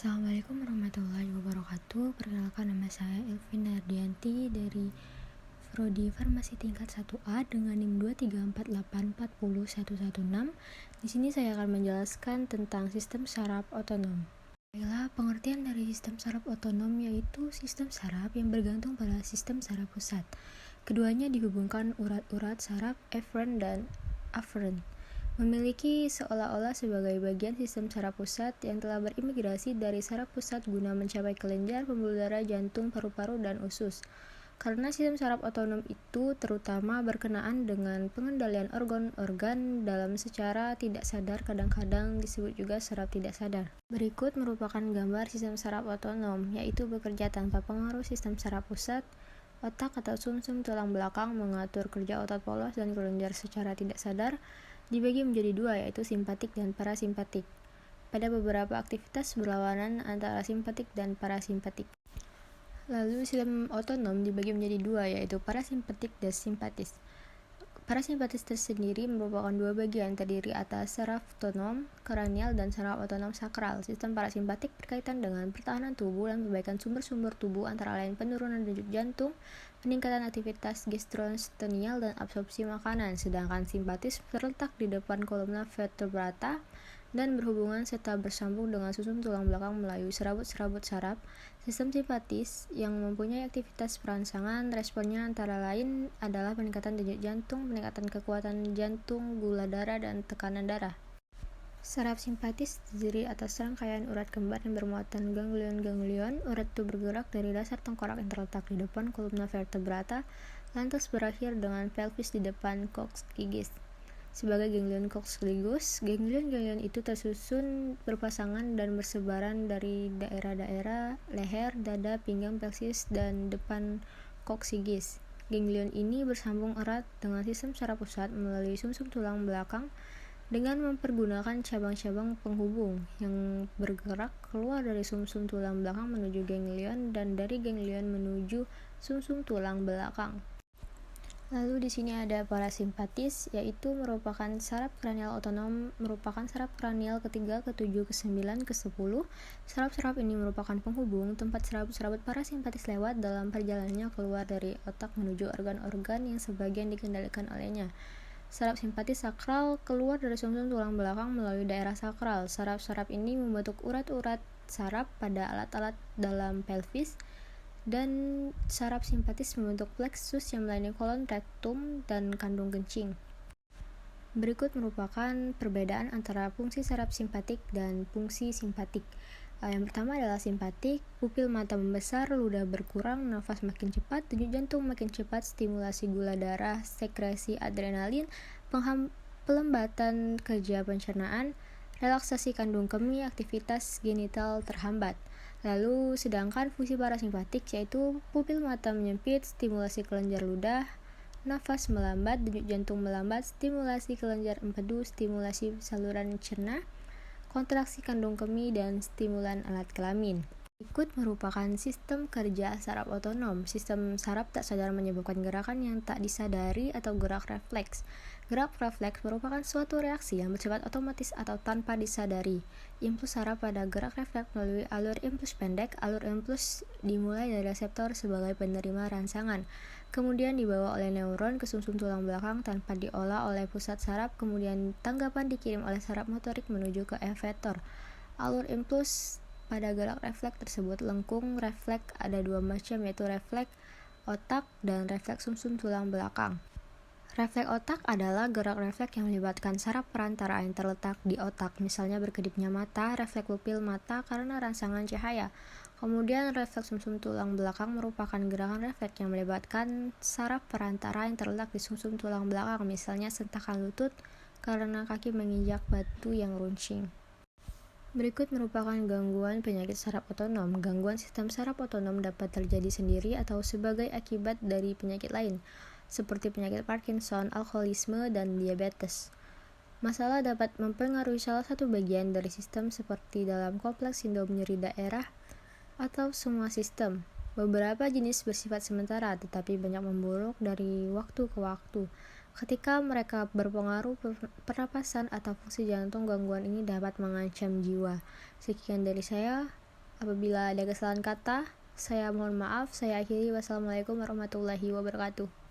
Assalamualaikum warahmatullahi wabarakatuh. Perkenalkan, nama saya Elvin Nardianti dari Prodi Farmasi tingkat 1A dengan NIM 234840116. Di sini saya akan menjelaskan tentang sistem saraf otonom. Baiklah, pengertian dari sistem saraf otonom yaitu sistem saraf yang bergantung pada sistem saraf pusat. Keduanya dihubungkan urat-urat saraf eferen dan aferen, memiliki seolah-olah sebagai bagian sistem saraf pusat yang telah berimigrasi dari saraf pusat guna mencapai kelenjar, pembuluh darah, jantung, paru-paru, dan usus. Karena sistem saraf otonom itu terutama berkenaan dengan pengendalian organ-organ dalam secara tidak sadar, kadang-kadang disebut juga saraf tidak sadar. Berikut merupakan gambar sistem saraf otonom, yaitu bekerja tanpa pengaruh sistem saraf pusat. Otak atau sumsum tulang belakang mengatur kerja otot polos dan kelenjar secara tidak sadar, dibagi menjadi dua, yaitu simpatik dan parasimpatik. Pada beberapa aktivitas berlawanan antara simpatik dan parasimpatik. Lalu sistem otonom dibagi menjadi dua, yaitu parasimpatik dan simpatis. Parasimpatis tersendiri merupakan dua bagian, terdiri atas saraf otonom kranial dan saraf otonom sakral. Sistem parasimpatik berkaitan dengan pertahanan tubuh dan perbaikan sumber-sumber tubuh, antara lain penurunan denyut jantung, peningkatan aktivitas gastrointestinal, dan absorpsi makanan. Sedangkan simpatis terletak di depan kolumna vertebrata dan berhubungan serta bersambung dengan sumsum tulang belakang melalui serabut-serabut saraf. Sistem simpatis yang mempunyai aktivitas perangsangan, responnya antara lain adalah peningkatan denyut jantung, peningkatan kekuatan jantung, gula darah, dan tekanan darah. Saraf simpatis terdiri atas rangkaian urat kembar yang bermuatan ganglion-ganglion. Urat itu bergerak dari dasar tengkorak yang terletak di depan kolumna vertebrata, lantas berakhir dengan pelvis di depan coccygeus. Sebagai ganglion coccygeus, ganglion-ganglion itu tersusun berpasangan dan bersebaran dari daerah-daerah leher, dada, pinggang, pelvis, dan depan coccygeus. Ganglion ini bersambung erat dengan sistem saraf pusat melalui sumsum tulang belakang dengan mempergunakan cabang-cabang penghubung yang bergerak keluar dari sumsum tulang belakang menuju ganglion dan dari ganglion menuju sumsum tulang belakang. Lalu di sini ada parasimpatis, yaitu merupakan saraf kranial otonom, merupakan saraf kranial ketiga, ke-7, ke-9, ke-10. Saraf-saraf ini merupakan penghubung tempat serabut-serabut parasimpatis lewat dalam perjalanannya keluar dari otak menuju organ-organ yang sebagian dikendalikan olehnya. Saraf simpatis sakral keluar dari sumsum tulang belakang melalui daerah sakral. Saraf-saraf ini membentuk urat-urat saraf pada alat-alat dalam pelvis, dan saraf simpatis membentuk plexus yang melayani kolon, rektum, dan kandung kencing. Berikut merupakan perbedaan antara fungsi saraf simpatik dan fungsi simpatik. Yang pertama adalah simpatik, pupil mata membesar, ludah berkurang, nafas makin cepat, denyut jantung makin cepat, stimulasi gula darah, sekresi adrenalin, pelembatan kerja pencernaan, relaksasi kandung kemih, aktivitas genital terhambat. Lalu sedangkan fungsi parasimpatik yaitu pupil mata menyempit, stimulasi kelenjar ludah, nafas melambat, denyut jantung melambat, stimulasi kelenjar empedu, stimulasi saluran cerna, kontraksi kandung kemih, dan stimulan alat kelamin. Berikut merupakan sistem kerja saraf otonom. Sistem saraf tak sadar menyebabkan gerakan yang tak disadari atau gerak refleks. Gerak refleks merupakan suatu reaksi yang bersifat otomatis atau tanpa disadari. Impuls saraf pada gerak refleks melalui alur impuls pendek. Alur impuls dimulai dari reseptor sebagai penerima rangsangan, kemudian dibawa oleh neuron ke sumsum tulang belakang tanpa diolah oleh pusat saraf, kemudian tanggapan dikirim oleh saraf motorik menuju ke efektor. Alur impuls pada gerak refleks tersebut lengkung. Refleks ada dua macam, yaitu refleks otak dan refleks sumsum tulang belakang. Refleks otak adalah gerak refleks yang melibatkan saraf perantara yang terletak di otak, misalnya berkedipnya mata, refleks pupil mata karena rangsangan cahaya. Kemudian refleks sumsum tulang belakang merupakan gerakan refleks yang melibatkan saraf perantara yang terletak di sumsum tulang belakang, misalnya sentakan lutut karena kaki menginjak batu yang runcing. Berikut merupakan gangguan penyakit saraf otonom. Gangguan sistem saraf otonom dapat terjadi sendiri atau sebagai akibat dari penyakit lain, seperti penyakit Parkinson, alkoholisme, dan diabetes. Masalah dapat mempengaruhi salah satu bagian dari sistem seperti dalam kompleks sindrom nyeri daerah atau semua sistem. Beberapa jenis bersifat sementara tetapi banyak memburuk dari waktu ke waktu. Ketika mereka berpengaruh pernapasan atau fungsi jantung, gangguan ini dapat mengancam jiwa. Sekian dari saya. Apabila ada kesalahan kata, saya mohon maaf. Saya akhiri. Wassalamualaikum warahmatullahi wabarakatuh.